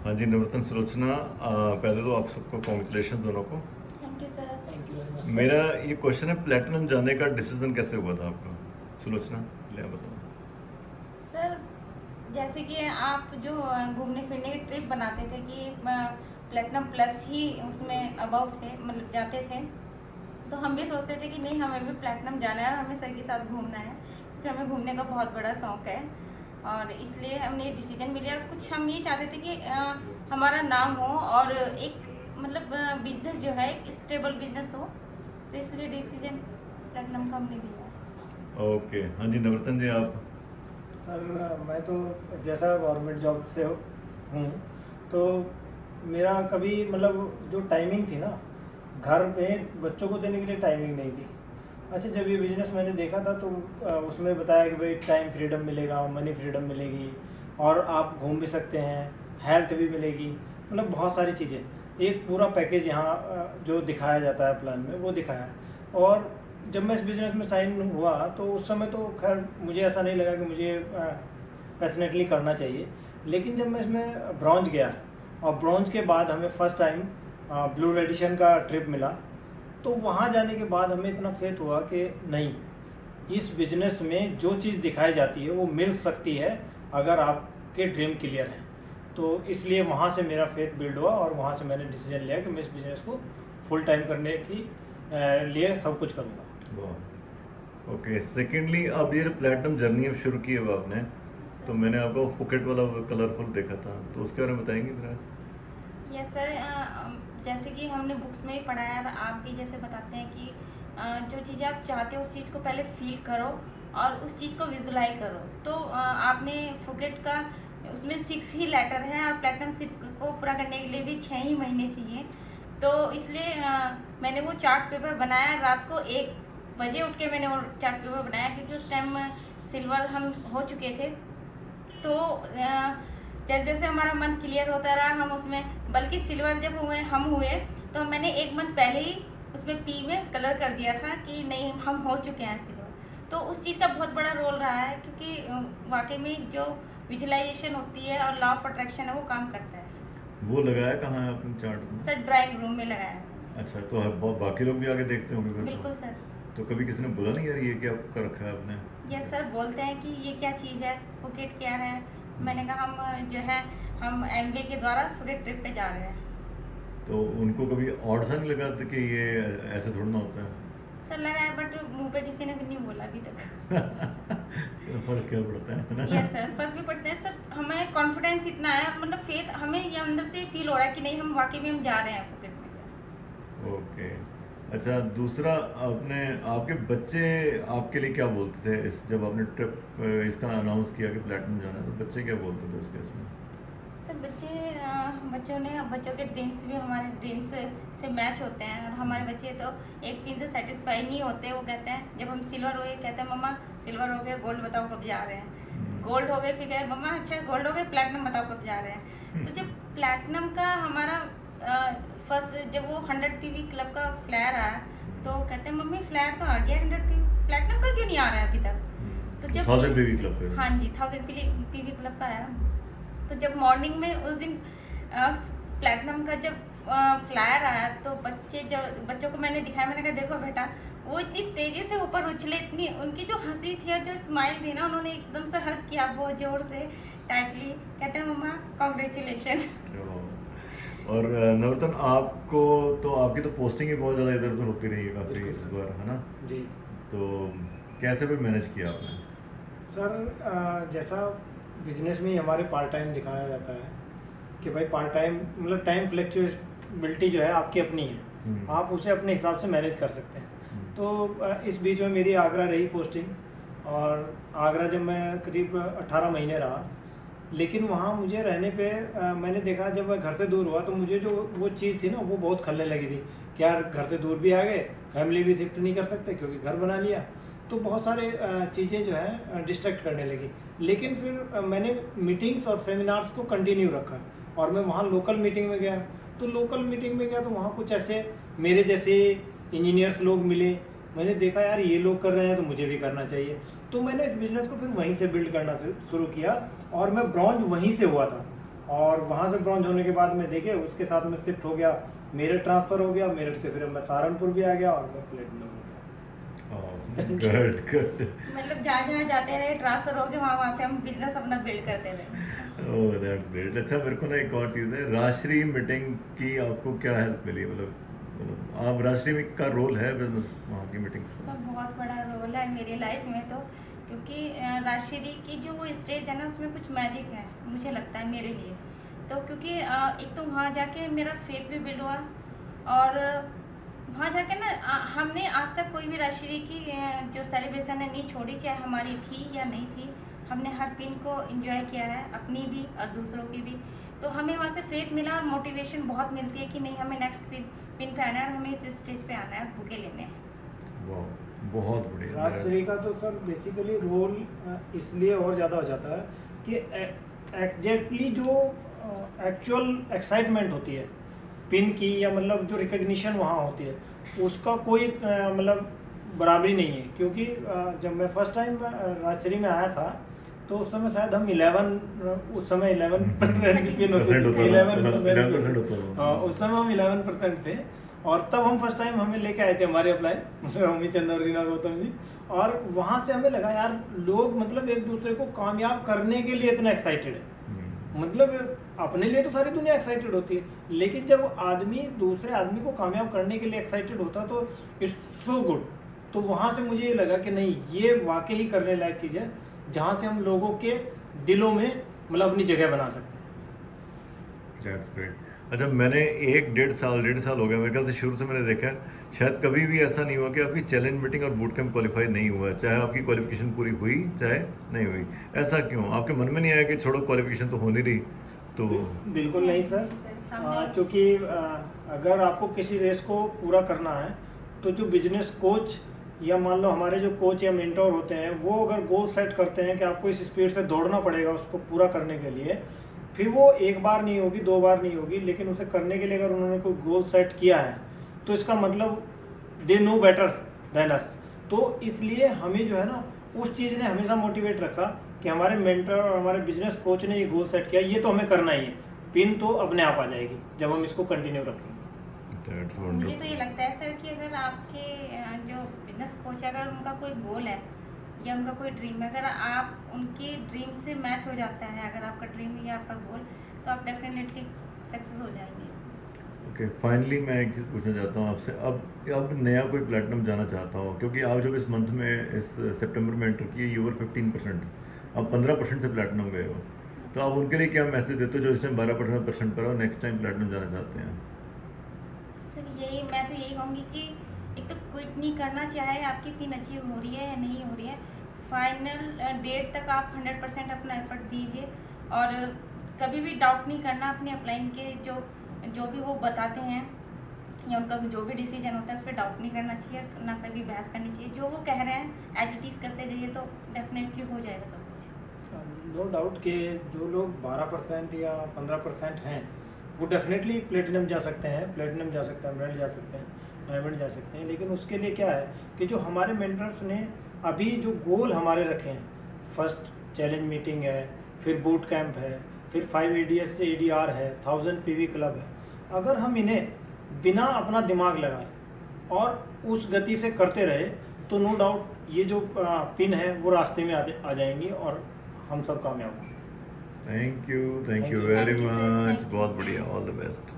हाँ जी, नवरत्न सुलोचना, पहले तो आप सबको कॉन्ग्रेचुलेशन दोनों को। Thank you sir. Thank you very much sir. मेरा ये क्वेश्चन है, प्लेटिनम जाने का डिसीजन कैसे हुआ था आपका? सुलोचना, ले आप बताओ। सर जैसे कि आप जो घूमने फिरने की ट्रिप बनाते थे कि प्लेटिनम प्लस ही उसमें अबव थे, मतलब जाते थे, तो हम भी सोचते थे कि नहीं हमें भी प्लेटिनम जाना है और हमें सर के साथ घूमना है, क्योंकि हमें घूमने का बहुत बड़ा शौक है। और इसलिए हमने ये डिसीजन भी लिया। कुछ हम ये चाहते थे कि हमारा नाम हो और एक मतलब बिजनेस जो है एक स्टेबल बिजनेस हो, तो इसलिए डिसीजन प्लेटिनम का हमने लिया। ओके, हाँ जी नवरत्न जी आप। सर मैं तो जैसा गवर्नमेंट जॉब से हूँ, तो मेरा कभी मतलब जो टाइमिंग थी ना, घर पे बच्चों को देने के लिए टाइमिंग नहीं थी। अच्छा, जब ये बिज़नेस मैंने देखा था तो उसमें बताया कि भाई टाइम फ्रीडम मिलेगा, मनी फ्रीडम मिलेगी और आप घूम भी सकते हैं, हेल्थ भी मिलेगी, मतलब बहुत सारी चीज़ें, एक पूरा पैकेज यहाँ जो दिखाया जाता है प्लान में वो दिखाया है। और जब मैं इस बिज़नेस में साइन हुआ तो उस समय तो खैर मुझे ऐसा नहीं लगा कि मुझे पैशनेटली करना चाहिए, लेकिन जब मैं इसमें ब्रॉन्ज गया और ब्रॉन्ज के बाद हमें फर्स्ट टाइम ब्लू रेडिशन का ट्रिप मिला, तो वहाँ जाने के बाद हमें इतना फेथ हुआ कि नहीं, इस बिज़नेस में जो चीज़ दिखाई जाती है वो मिल सकती है अगर आपके ड्रीम क्लियर हैं। तो इसलिए वहाँ से मेरा फेथ बिल्ड हुआ और वहाँ से मैंने डिसीजन लिया कि मैं इस बिज़नेस को फुल टाइम करने की लिए सब कुछ करूँगा। वाह, ओके। सेकेंडली, अब ये प्लेटिनम जर्नी अब शुरू की है आपने, तो मैंने आपको फुकेट वाला कलरफुल देखा था, तो उसके बारे में बताएंगे जरा। यस सर, जैसे कि हमने बुक्स में ही पढ़ा है और आप भी जैसे बताते हैं कि जो चीज़ें आप चाहते हो उस चीज़ को पहले फील करो और उस चीज़ को विजुलाइज करो। तो आपने फुकेट का उसमें 6 ही लेटर हैं और प्लेटिनम शिप को पूरा करने के लिए भी 6 ही महीने चाहिए। तो इसलिए मैंने वो चार्ट पेपर बनाया, रात को 1 बजे उठ के मैंने वो चार्ट पेपर बनाया, क्योंकि उस टाइम सिल्वर हम हो चुके थे। तो जैसे जैसे हमारा मन क्लियर होता रहा, हम उसमें बल्कि सिल्वर जब हुए तो मैंने 1 मंथ पहले ही उसमें पी में कलर कर दिया था कि नहीं हम हो चुके हैं सिल्वर। तो उस चीज़ का बहुत बड़ा रोल रहा है, क्योंकि वाकई में जो विजुअलाइजेशन होती है और लॉ ऑफ अट्रैक्शन है वो काम करता है। वो लगाया कहाँ है आपने चार्ट में? सर ड्राइंग रूम में लगाया। अच्छा, तो बाकी लोग भी आगे देखते होंगे फिर बिल्कुल सर। तो कभी किसी ने बोला नहीं यार ये क्या कर रखा है आपने? यस सर, बोलते हैं कि ये क्या चीज़ है, फुकेट क्या है। मैंने कहा हम जो है हम एमबीए के द्वारा फुकेट ट्रिप पे जा रहे हैं। तो उनको कभी ऑड सा नहीं लगा था कि ये ऐसे थोड़ा ना होता है? सर लगा है, बट मुंह पे किसी ने नहीं बोला अभी तक। तो फर्क क्या पड़ता है ना? यस सर, फर्क भी पड़ता है सर। हमें कॉन्फिडेंस इतना है, मतलब फेथ, हमें ये अंदर से फील हो रहा है कि नहीं हम वाकई में हम जा रहे हैं फुकेट में सर। ओके। अच्छा, दूसरा, आपने आपके बच्चे आपके लिए क्या बोलते थे जब आपने ट्रिप इसका अनाउंस किया कि प्लेटिनम जाना है, तो बच्चे क्या बोलते थे उस केस में? सर बच्चों के ड्रीम्स भी हमारे ड्रीम्स से मैच होते हैं, और हमारे बच्चे तो एक पिन से सेटिस्फाई नहीं होते। वो कहते हैं जब हम सिल्वर हो गए, कहते हैं मम्मा सिल्वर हो गए, गोल्ड बताओ कब जा रहे हैं। गोल्ड हो गए, फिर कहे मम्मा अच्छा गोल्ड हो गए, प्लैटिनम बताओ कब जा रहे हैं। तो जब प्लैटिनम का हमारा फर्स्ट जब वो 100 पीवी क्लब का फ्लैर आया, तो कहते हैं मम्मी फ्लैर तो आ गया 100 पीवी, प्लैटिनम का क्यों नहीं आ रहा है अभी तक। तो जब 1000 बेबी क्लब पे? हाँ जी, 1000 पीवी क्लब का आया। तो जब मॉर्निंग में उस दिन प्लैटिनम का जब फ्लायर आया, तो बच्चों को मैंने दिखाया, मैंने कहा देखो बेटा, वो इतनी तेज़ी से ऊपर उछले, इतनी उनकी जो हंसी थी और जो स्माइल थी ना, उन्होंने एकदम से हग किया बहुत ज़ोर से, टाइटली। कहते हैं मम्मा कॉन्ग्रेचुलेशन। और नवरत्न, आपको तो आपकी तो पोस्टिंग ही बहुत ज़्यादा इधर उधर होती रही है काफ़ी बिल्कुल इस सर। बार, है ना? जी तो कैसे भी मैनेज किया आपने? सर, जैसा बिजनेस में ही हमारे पार्ट टाइम दिखाया जाता है कि भाई पार्ट टाइम मतलब टाइम फ्लेक्चुएबिलिटी जो है आपकी अपनी है, आप उसे अपने हिसाब से मैनेज कर सकते हैं। तो इस बीच में मेरी आगरा रही पोस्टिंग, और आगरा जब मैं करीब 18 महीने रहा, लेकिन वहाँ मुझे रहने पे मैंने देखा जब मैं घर से दूर हुआ तो मुझे जो वो चीज़ थी ना वो बहुत खलने लगी थी कि यार घर से दूर भी आ गए, फैमिली भी शिफ्ट नहीं कर सकते क्योंकि घर बना लिया, तो बहुत सारे चीज़ें जो है डिस्ट्रैक्ट करने लगी। लेकिन फिर मैंने मीटिंग्स और सेमिनार्स को कंटिन्यू रखा, और मैं वहाँ लोकल मीटिंग में गया, तो लोकल मीटिंग में गया तो वहाँ कुछ ऐसे मेरे जैसे इंजीनियर्स लोग मिले, मैंने देखा यार ये लोग कर रहे हैं तो मुझे भी करना चाहिए। तो मैंने इस बिज़नेस को फिर वहीं से बिल्ड करना शुरू किया, और मैं ब्रॉन्ज वहीं से हुआ था, और वहाँ से ब्रॉन्ज होने के बाद मैं देखे उसके साथ में शिफ्ट हो गया, मेरठ ट्रांसफ़र हो गया, मेरठ से फिर मैं सहारनपुर भी आ गया और मैं प्लेटिनम हो गया। Good good. मतलब जहाँ जहाँ जाते रहे ट्रांसफर हो गए, वहाँ वहाँ से हम बिजनेस अपना बिल्ड करते रहे। Oh that's great. अच्छा मेरे को ना एक और चीज़ है, राजश्री मीटिंग की आपको क्या हेल्प मिली? मतलब आप राजश्री में का रोल है बिजनेस वहाँ की मीटिंग से? सब बहुत बड़ा रोल है मेरी लाइफ में तो, क्योंकि राजश्री की जो वो स्टेज है ना उसमें कुछ मैजिक है मुझे लगता है मेरे लिए। तो क्योंकि एक तो वहाँ जाके मेरा फेथ भी बिल्ड हुआ, और वहाँ जाके ना हमने आज तक कोई भी राजश्री की जो सेलिब्रेशन है नहीं छोड़ी, चाहे हमारी थी या नहीं थी। हमने हर पिन को एंजॉय किया है, अपनी भी और दूसरों की भी। तो हमें वहाँ से फेथ मिला और मोटिवेशन बहुत मिलती है कि नहीं, हमें नेक्स्ट पिन पे आना है और हमें इस स्टेज पे आना है, बुके लेने हैं। वाह बहुत बढ़िया। राजश्री का तो सर बेसिकली रोल इसलिए और ज़्यादा हो जाता है कि एग्जैक्टली जो एक्चुअल एक्साइटमेंट होती है पिन की, या मतलब जो रिकग्निशन वहाँ होती है, उसका कोई मतलब बराबरी नहीं है। क्योंकि जब मैं फर्स्ट टाइम राजश्री में आया था तो उस समय शायद हम 11% की पिन होती थी, 11% होता है। हाँ, उस समय हम 11% थे। और तब हम फर्स्ट टाइम हमें लेके आए थे हमारे अपलाइन, रमी चंद्र और रीना गौतम जी। और वहाँ से हमें लगा यार लोग मतलब एक दूसरे को कामयाब करने के लिए इतना एक्साइटेड है। मतलब अपने लिए तो सारी दुनिया एक्साइटेड होती है, लेकिन जब आदमी दूसरे आदमी को कामयाब करने के लिए एक्साइटेड होता तो इट्स सो गुड। तो वहाँ से मुझे ये लगा कि नहीं, ये वाकई ही करने लायक चीज़ है, जहाँ से हम लोगों के दिलों में मतलब अपनी जगह बना सकते हैं। That's great। अच्छा मैंने 1.5 साल हो गया मेरे ख्याल से, शुरू से मैंने देखा है शायद कभी भी ऐसा नहीं हुआ कि आपकी चैलेंज मीटिंग और बूट कैंप क्वालिफाई नहीं हुआ, चाहे आपकी क्वालिफिकेशन पूरी हुई चाहे नहीं हुई। ऐसा क्यों? आपके मन में नहीं आया कि छोड़ो क्वालिफिकेशन तो हो नहीं रही? तो बिल्कुल नहीं सर, हमने- क्योंकि अगर आपको किसी रेस को पूरा करना है तो जो बिजनेस कोच या मान लो हमारे जो कोच या मेंटोर होते हैं, वो अगर गोल सेट करते हैं कि आपको इस स्पीड से दौड़ना पड़ेगा उसको पूरा करने के लिए, फिर वो एक बार नहीं होगी, 2 बार नहीं होगी, लेकिन उसे करने के लिए अगर उन्होंने कोई गोल सेट किया है तो इसका मतलब they know better than us. तो इसलिए हमें जो है ना उस चीज़ ने हमेशा मोटिवेट रखा कि हमारे मेंटर और हमारे बिजनेस कोच ने ये गोल सेट किया, ये तो हमें करना ही है। पिन तो अपने आप आ जाएगी जब हम इसको कंटिन्यू रखेंगे। That's मुझे wonderful। तो ये लगता है सर कि अगर आपके जो बिजनेस कोच है, अगर उनका कोई गोल है या उनका कोई ड्रीम है, अगर आप उनके ड्रीम से मैच हो जाता है, अगर आपका ड्रीम या आपका गोल, तो आप डेफिनेटली सक्सेस हो जाएंगे इसमें। ओके फाइनली मैं एक चीज़ पूछना चाहता हूँ आपसे, अब नया कोई प्लेटिनम जाना चाहता हूँ, क्योंकि आप जब इस मंथ में इस सितंबर में एंटर किए यू वर 15%, अब 15% से प्लेटिनम गए हो, तो आप उनके लिए क्या मैसेज देते हो जो इस टाइम 12% पर हो, नेक्स्ट टाइम प्लेटिनम जाना चाहते हैं? सर यही मैं तो यही कहूँगी कि एक तो क्विट नहीं करना, चाहे आपकी पिन अचीव हो रही है या नहीं हो रही है, फाइनल डेट तक आप 100% अपना एफर्ट दीजिए। और कभी भी डाउट नहीं करना अपने अपलाइन के जो भी वो बताते हैं या उनका जो भी डिसीजन होता है उस पर डाउट नहीं करना चाहिए, ना कभी बहस करनी चाहिए। जो वो कह रहे हैं एज इट इज़ करते जाइए तो डेफिनेटली हो जाएगा सब कुछ। नो डाउट कि जो लोग 12% या 15% हैं वो डेफिनेटली प्लेटिनम जा सकते हैं, प्लेटिनम जा सकते हैं, एमराल्ड जा सकते हैं, डायमंड जा सकते हैं। लेकिन उसके लिए क्या है कि जो हमारे मेंटर्स ने अभी जो गोल हमारे रखे हैं, फर्स्ट चैलेंज मीटिंग है, फिर बूट कैंप है, फिर 5 ADS से ADR है, 1000 PV क्लब है, अगर हम इन्हें बिना अपना दिमाग लगाए और उस गति से करते रहे तो नो डाउट ये जो पिन है वो रास्ते में आ जाएंगी और हम सब कामयाब होंगे। Thank you Thank you. Very Thank you, sir. Much, Thank you. बहुत बढ़िया, ऑल द बेस्ट।